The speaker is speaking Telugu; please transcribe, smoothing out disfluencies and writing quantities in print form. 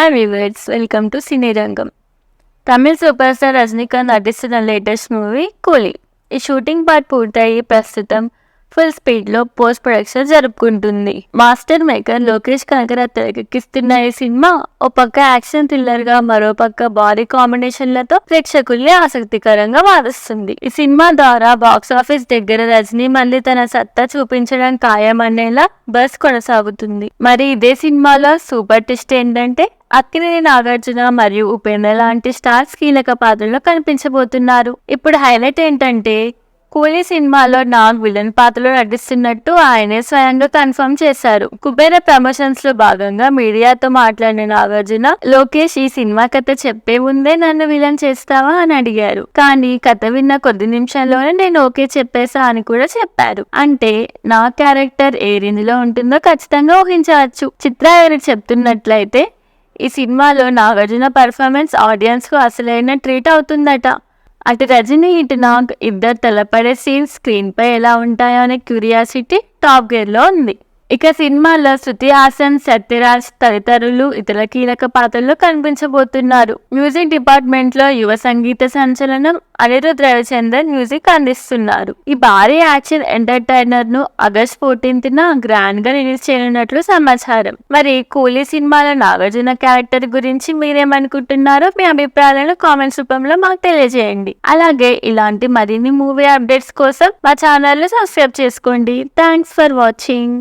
హాయ్ వ్యూవర్స్, వెల్కమ్ టు సినీ రంగం. తమిళ సూపర్ స్టార్ రజనీకాంత్ నటిస్తున్న లేటెస్ట్ మూవీ కూలీ. ఈ షూటింగ్ పార్ట్ పూర్తయి ప్రస్తుతం ఫుల్ స్పీడ్లో పోస్ట్ ప్రొడక్షన్ జరుపుకుంటుంది. మాస్టర్ మేకర్ లోకేష్ కనకరాజ్ తెరకెక్కిస్తున్న ఈ సినిమా ఓ పక్క యాక్షన్ థ్రిల్లర్ గా, మరో పక్క భారీ కాంబినేషన్లతో ప్రేక్షకుల్ని ఆసక్తికరంగా మారుస్తుంది. ఈ సినిమా ద్వారా బాక్సాఫీస్ దగ్గర రజనీ మళ్ళీ తన సత్తా చూపించడం ఖాయమనేలా బస్ కొనసాగుతుంది. మరి ఇదే సినిమాలో సూపర్ ట్విస్ట్ ఏంటంటే అక్కినేని నాగార్జున మరియు ఉపేంద్ర లాంటి స్టార్స్ కీలక పాత్రలో కనిపించబోతున్నారు. ఇప్పుడు హైలైట్ ఏంటంటే కూలీ సినిమాలో నాగ్ విలన్ పాత్రలో నటిస్తున్నట్టు ఆయనే స్వయంగా కన్ఫర్మ్ చేశారు. కుబేర ప్రమోషన్స్ లో భాగంగా మీడియాతో మాట్లాడిన నాగార్జున, లోకేష్ ఈ సినిమా కథ చెప్పే ముందే నన్ను విలన్ చేస్తావా అని అడిగారు. కానీ కథ విన్న కొద్ది నిమిషాల్లోనే నేను ఓకే చెప్పేసా అని కూడా చెప్పారు. అంటే నా క్యారెక్టర్ ఏ రేంజ్ లో ఉంటుందో ఖచ్చితంగా ఊహించవచ్చు. చిత్ర గారు చెప్తున్నట్లయితే ఈ సినిమాలో నాగార్జున పర్ఫార్మెన్స్ ఆడియన్స్ కు అసలైన ట్రీట్ అవుతుందట. అటు రజనీ ఇటు నాగ్ ఇద్దరు తలపడే సీన్స్ స్క్రీన్ పై ఎలా ఉంటాయో అనే క్యూరియాసిటీ టాప్ గేర్ లో ఉంది. ఇక సినిమాలో శృతి హాసన్, సత్యరాజ్ తదితరులు ఇతర కీలక పాత్రల్లో కనిపించబోతున్నారు. మ్యూజిక్ డిపార్ట్మెంట్ లో యువ సంగీత సంచలనం అనిరుద్ రవిచంద్రన్ మ్యూజిక్ అందిస్తున్నారు. ఈ భారీ యాక్షన్ ఎంటర్టైనర్ ను ఆగస్ట్ 14న గ్రాండ్ గా రిలీజ్ చేయనున్నట్లు సమాచారం. మరి కూలీ సినిమాలో నాగార్జున క్యారెక్టర్ గురించి మీరేమనుకుంటున్నారో మీ అభిప్రాయాలను కామెంట్స్ రూపంలో మాకు తెలియజేయండి. అలాగే ఇలాంటి మరిన్ని మూవీ అప్డేట్స్ కోసం మా ఛానల్ ను సబ్స్క్రైబ్ చేసుకోండి. Thanks for watching.